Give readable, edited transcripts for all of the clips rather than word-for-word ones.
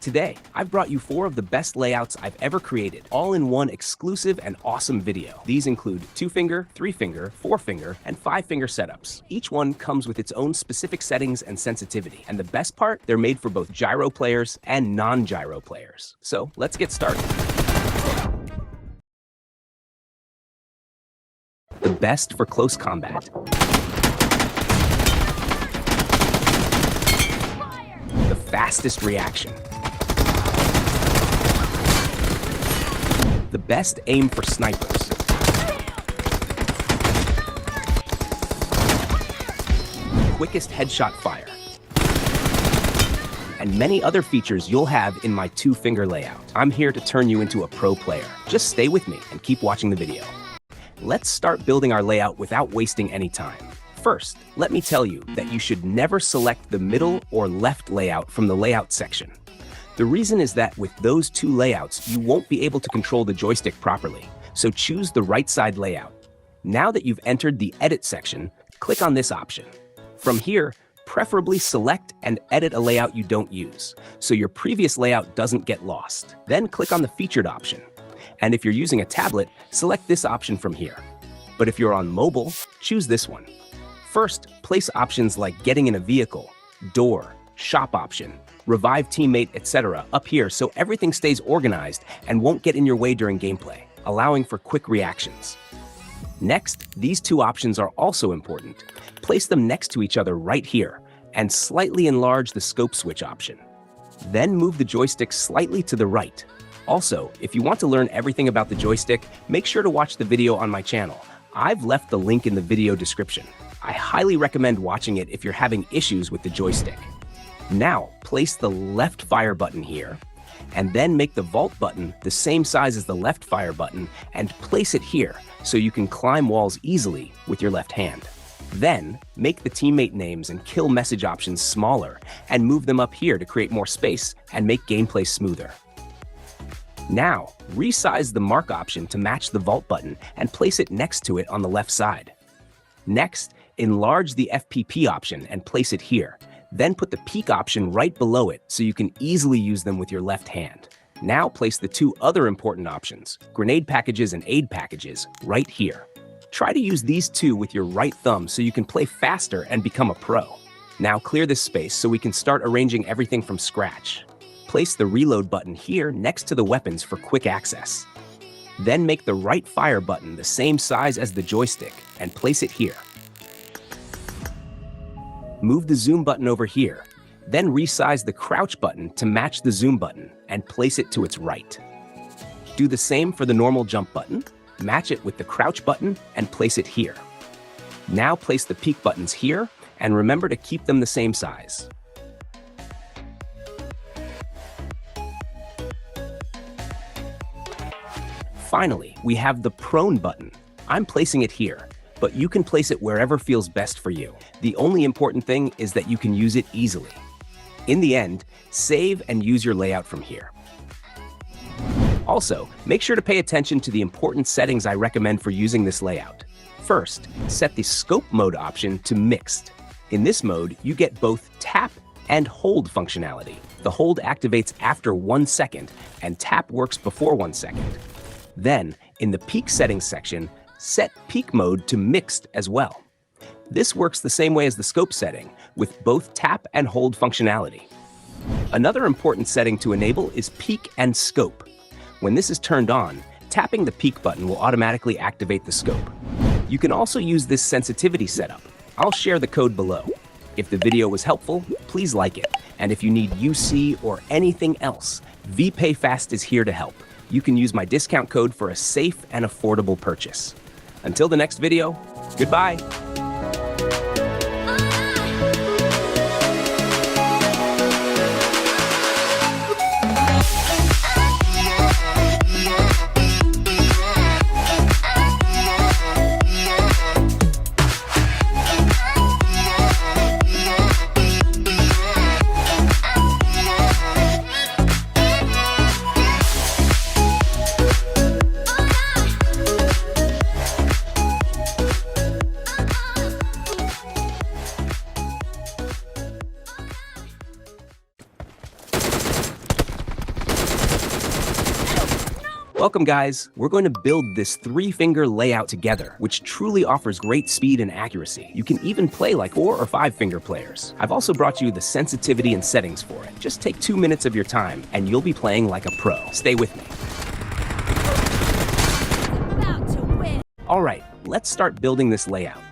Today, I've brought you 4 of the best layouts I've ever created, all in one exclusive and awesome video. These include 2-finger, 3-finger, 4-finger, and 5-finger setups. Each one comes with its own specific settings and sensitivity. And the best part, they're made for both gyro players and non-gyro players. So let's get started. The best for close combat. The fastest reaction. The best aim for snipers. Quickest headshot fire. And many other features you'll have in my 2-finger layout. I'm here to turn you into a pro player. Just stay with me and keep watching the video. Let's start building our layout without wasting any time. First, let me tell you that you should never select the middle or left layout from the layout section. The reason is that with those 2 layouts, you won't be able to control the joystick properly, so choose the right side layout. Now that you've entered the edit section, click on this option. From here, preferably select and edit a layout you don't use, so your previous layout doesn't get lost. Then click on the featured option. And if you're using a tablet, select this option from here. But if you're on mobile, choose this one. First, place options like getting in a vehicle, door, shop option, revive teammate, etc. up here so everything stays organized and won't get in your way during gameplay, allowing for quick reactions. Next, these 2 options are also important. Place them next to each other right here and slightly enlarge the scope switch option. Then move the joystick slightly to the right. Also, if you want to learn everything about the joystick, make sure to watch the video on my channel. I've left the link in the video description. I highly recommend watching it if you're having issues with the joystick. Now, place the left fire button here, and then make the vault button the same size as the left fire button and place it here so you can climb walls easily with your left hand. Then, make the teammate names and kill message options smaller and move them up here to create more space and make gameplay smoother. Now, resize the mark option to match the vault button and place it next to it on the left side. Next, enlarge the FPP option and place it here. Then put the peek option right below it so you can easily use them with your left hand. Now place the 2 other important options, grenade packages and aid packages, right here. Try to use these 2 with your right thumb so you can play faster and become a pro. Now clear this space so we can start arranging everything from scratch. Place the reload button here next to the weapons for quick access. Then make the right fire button the same size as the joystick and place it here. Move the zoom button over here, then resize the crouch button to match the zoom button and place it to its right. Do the same for the normal jump button, match it with the crouch button and place it here. Now place the peek buttons here and remember to keep them the same size. Finally, we have the prone button. I'm placing it here, but you can place it wherever feels best for you. The only important thing is that you can use it easily. In the end, save and use your layout from here. Also, make sure to pay attention to the important settings I recommend for using this layout. First, set the scope mode option to mixed. In this mode, you get both tap and hold functionality. The hold activates after 1 second, and tap works before 1 second. Then, in the peak settings section, set peak mode to mixed as well. This works the same way as the scope setting, with both tap and hold functionality. Another important setting to enable is peak and scope. When this is turned on, tapping the peak button will automatically activate the scope. You can also use this sensitivity setup. I'll share the code below. If the video was helpful, please like it. And if you need UC or anything else, VPayFast is here to help. You can use my discount code for a safe and affordable purchase. Until the next video, goodbye. Welcome guys, we're going to build this 3-finger layout together, which truly offers great speed and accuracy. You can even play like 4 or 5-finger players. I've also brought you the sensitivity and settings for it. Just take 2 minutes of your time and you'll be playing like a pro. Stay with me. About to win. Alright, let's start building this layout.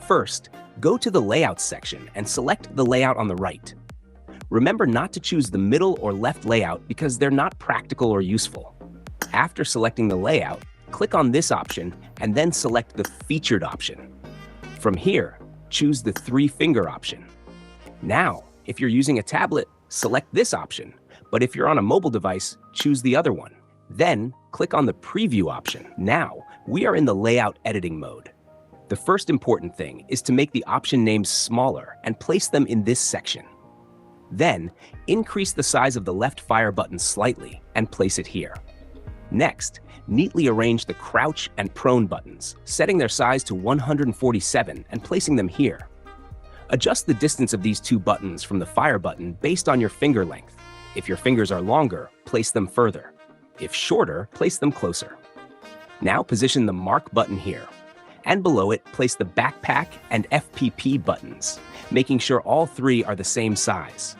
First, go to the Layouts section and select the layout on the right. Remember not to choose the middle or left layout because they're not practical or useful. After selecting the layout, click on this option and then select the Featured option. From here, choose the 3-finger option. Now, if you're using a tablet, select this option, but if you're on a mobile device, choose the other one. Then, click on the Preview option. Now, we are in the layout editing mode. The first important thing is to make the option names smaller and place them in this section. Then, increase the size of the left fire button slightly and place it here. Next, neatly arrange the crouch and prone buttons, setting their size to 147 and placing them here. Adjust the distance of these 2 buttons from the fire button based on your finger length. If your fingers are longer, place them further. If shorter, place them closer. Now position the Mark button here, and below it, place the Backpack and FPP buttons, making sure all 3 are the same size.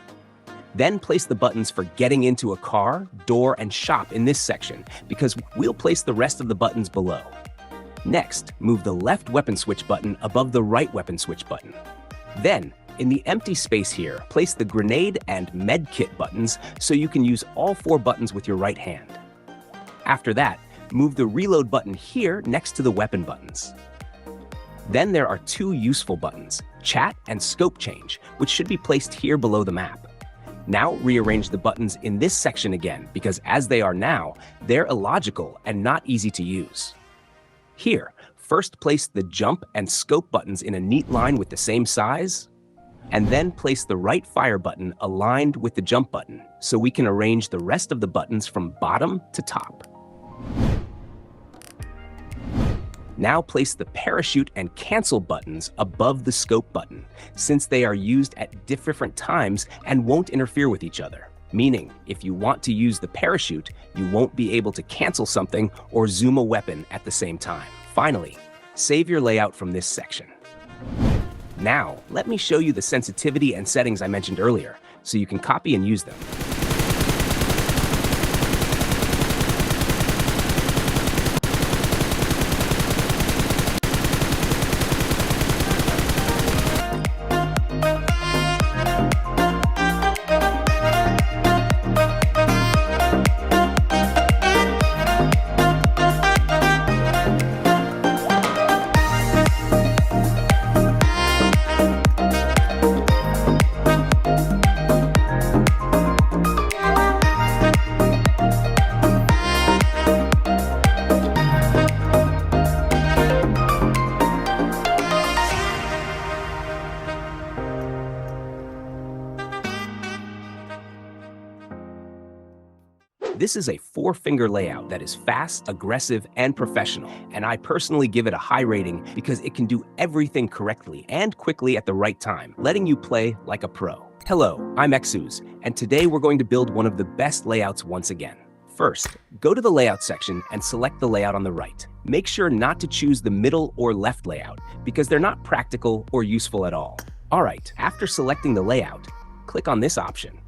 Then place the buttons for getting into a car, door, and shop in this section, because we'll place the rest of the buttons below. Next, move the left weapon switch button above the right weapon switch button. Then, in the empty space here, place the grenade and med kit buttons so you can use all 4 buttons with your right hand. After that, move the reload button here next to the weapon buttons. Then there are 2 useful buttons, chat and scope change, which should be placed here below the map. Now rearrange the buttons in this section again, because as they are now, they're illogical and not easy to use. Here, first place the jump and scope buttons in a neat line with the same size, and then place the right fire button aligned with the jump button, so we can arrange the rest of the buttons from bottom to top. Now place the parachute and cancel buttons above the scope button, since they are used at different times and won't interfere with each other. Meaning, if you want to use the parachute, you won't be able to cancel something or zoom a weapon at the same time. Finally, save your layout from this section. Now, let me show you the sensitivity and settings I mentioned earlier, so you can copy and use them. This is a 4-finger layout that is fast, aggressive, and professional, and I personally give it a high rating because it can do everything correctly and quickly at the right time, letting you play like a pro. Hello, I'm Xuz, and today we're going to build one of the best layouts once again. First, go to the Layout section and select the layout on the right. Make sure not to choose the middle or left layout because they're not practical or useful at all. Alright, after selecting the layout, click on this option.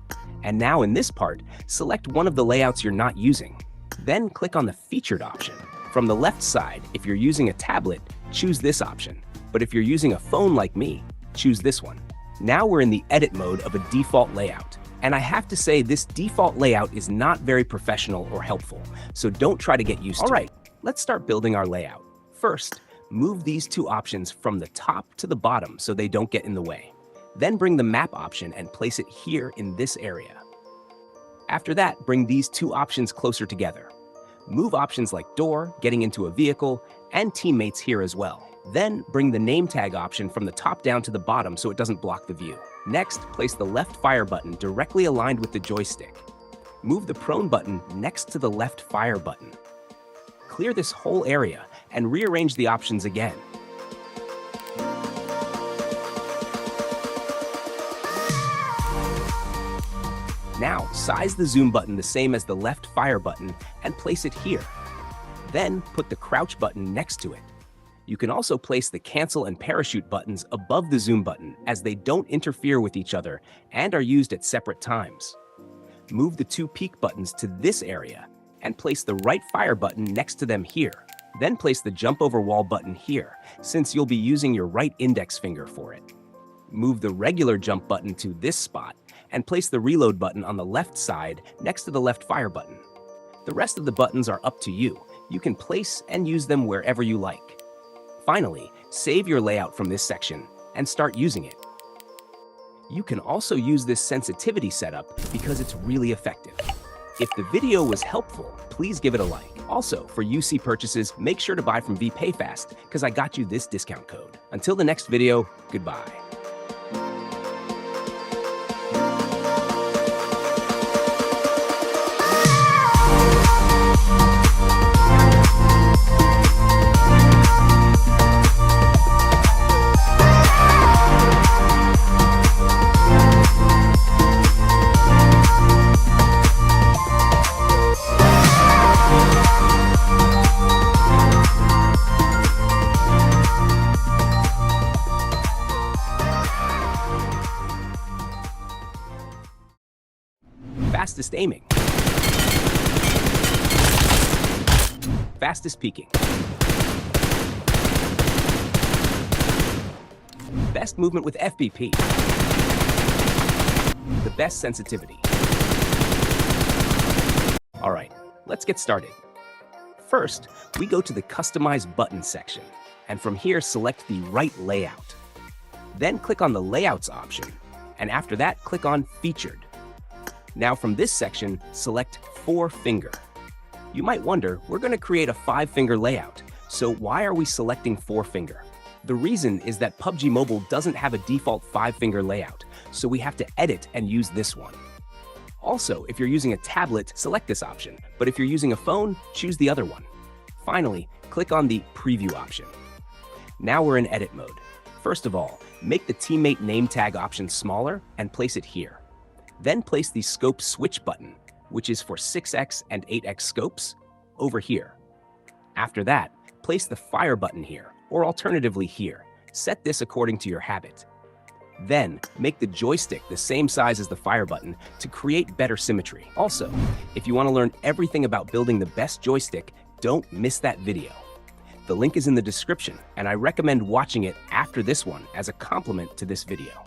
And now in this part, select one of the layouts you're not using. Then click on the Featured option. From the left side, if you're using a tablet, choose this option. But if you're using a phone like me, choose this one. Now we're in the edit mode of a default layout. And I have to say this default layout is not very professional or helpful, so don't try to get used to it. Alright, let's start building our layout. First, move these 2 options from the top to the bottom so they don't get in the way. Then bring the map option and place it here in this area. After that, bring these 2 options closer together. Move options like door, getting into a vehicle, and teammates here as well. Then bring the name tag option from the top down to the bottom so it doesn't block the view. Next, place the left fire button directly aligned with the joystick. Move the prone button next to the left fire button. Clear this whole area and rearrange the options again. Now, size the zoom button the same as the left fire button and place it here. Then put the crouch button next to it. You can also place the cancel and parachute buttons above the zoom button, as they don't interfere with each other and are used at separate times. Move the two peek buttons to this area and place the right fire button next to them here. Then place the jump over wall button here, since you'll be using your right index finger for it. Move the regular jump button to this spot and place the reload button on the left side next to the left fire button. The rest of the buttons are up to you. You can place and use them wherever you like. Finally, save your layout from this section and start using it. You can also use this sensitivity setup because it's really effective. If the video was helpful, please give it a like. Also, for UC purchases, make sure to buy from VPayFast because I got you this discount code. Until the next video, goodbye. Fastest aiming. Fastest peeking. Best movement with FPP. The best sensitivity. All right, let's get started. First, we go to the Customize Button section, and from here select the right layout. Then click on the Layouts option, and after that, click on Featured. Now from this section, select 4-finger. You might wonder, we're going to create a 5-finger layout, so why are we selecting 4-finger? The reason is that PUBG Mobile doesn't have a default 5-finger layout, so we have to edit and use this one. Also, if you're using a tablet, select this option, but if you're using a phone, choose the other one. Finally, click on the Preview option. Now we're in edit mode. First of all, make the teammate name tag option smaller and place it here. Then place the scope switch button, which is for 6x and 8x scopes, over here. After that, place the fire button here, or alternatively here. Set this according to your habit. Then, make the joystick the same size as the fire button to create better symmetry. Also, if you want to learn everything about building the best joystick, don't miss that video. The link is in the description, and I recommend watching it after this one as a complement to this video.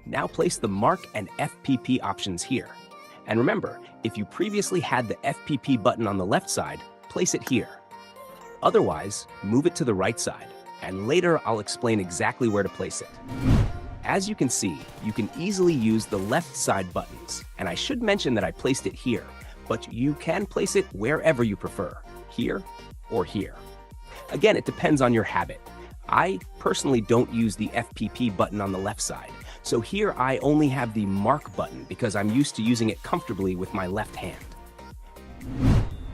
Now place the Mark and FPP options here. And remember, if you previously had the FPP button on the left side, place it here. Otherwise, move it to the right side, and later I'll explain exactly where to place it. As you can see, you can easily use the left side buttons, and I should mention that I placed it here, but you can place it wherever you prefer, here or here. Again, it depends on your habit. I personally don't use the FPP button on the left side, so here I only have the Mark button because I'm used to using it comfortably with my left hand.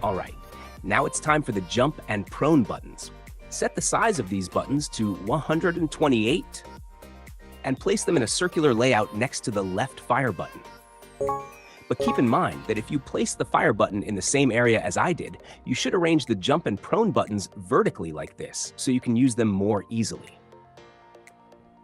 All right, now it's time for the jump and prone buttons. Set the size of these buttons to 128 and place them in a circular layout next to the left fire button. But keep in mind that if you place the fire button in the same area as I did, you should arrange the jump and prone buttons vertically like this, so you can use them more easily.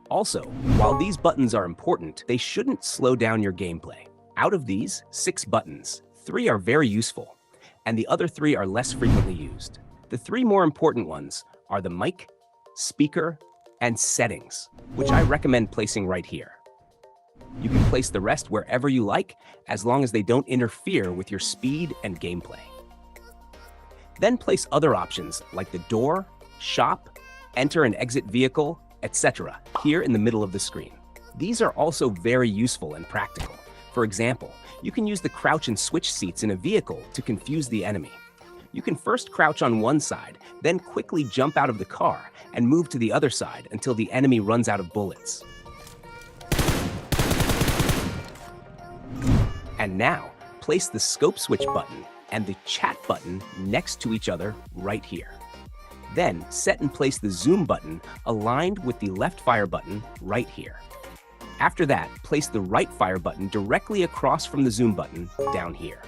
Also, while these buttons are important, they shouldn't slow down your gameplay. Out of these 6 buttons, 3 are very useful, and the other 3 are less frequently used. The 3 more important ones are the mic, speaker, and settings, which I recommend placing right here. You can place the rest wherever you like, as long as they don't interfere with your speed and gameplay. Then place other options like the door, shop, enter and exit vehicle, etc. here in the middle of the screen. These are also very useful and practical. For example, you can use the crouch and switch seats in a vehicle to confuse the enemy. You can first crouch on one side, then quickly jump out of the car and move to the other side until the enemy runs out of bullets. And now, place the scope switch button and the chat button next to each other right here. Then set and place the zoom button aligned with the left fire button right here. After that, place the right fire button directly across from the zoom button down here.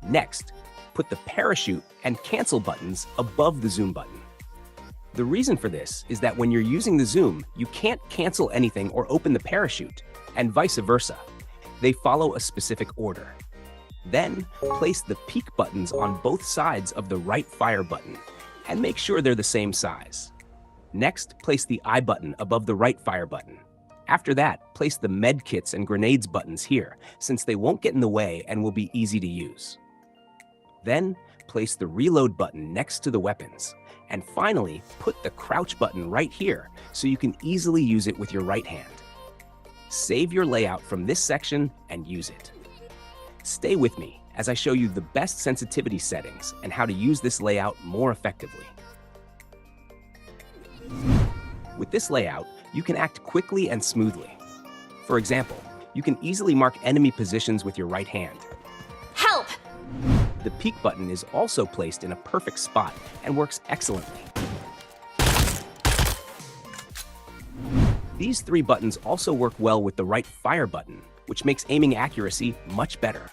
Next, put the parachute and cancel buttons above the zoom button. The reason for this is that when you're using the zoom, you can't cancel anything or open the parachute, and vice versa. They follow a specific order. Then, place the peek buttons on both sides of the right fire button, and make sure they're the same size. Next, place the I button above the right fire button. After that, place the med kits and grenades buttons here, since they won't get in the way and will be easy to use. Then, place the reload button next to the weapons. And finally, put the crouch button right here so you can easily use it with your right hand. Save your layout from this section and use it. Stay with me as I show you the best sensitivity settings and how to use this layout more effectively. With this layout, you can act quickly and smoothly. For example, you can easily mark enemy positions with your right hand. Help! The peek button is also placed in a perfect spot and works excellently. These three buttons also work well with the right fire button, which makes aiming accuracy much better.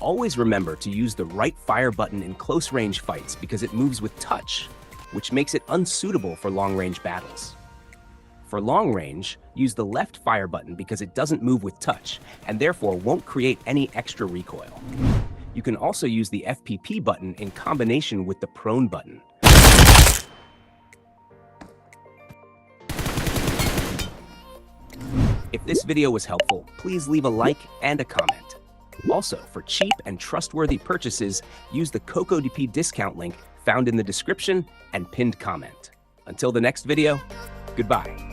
Always remember to use the right fire button in close-range fights because it moves with touch, which makes it unsuitable for long-range battles. For long range, use the left fire button because it doesn't move with touch and therefore won't create any extra recoil. You can also use the FPP button in combination with the prone button. If this video was helpful, please leave a like and a comment. Also, for cheap and trustworthy purchases, use the CocoDP discount link found in the description and pinned comment. Until the next video, goodbye.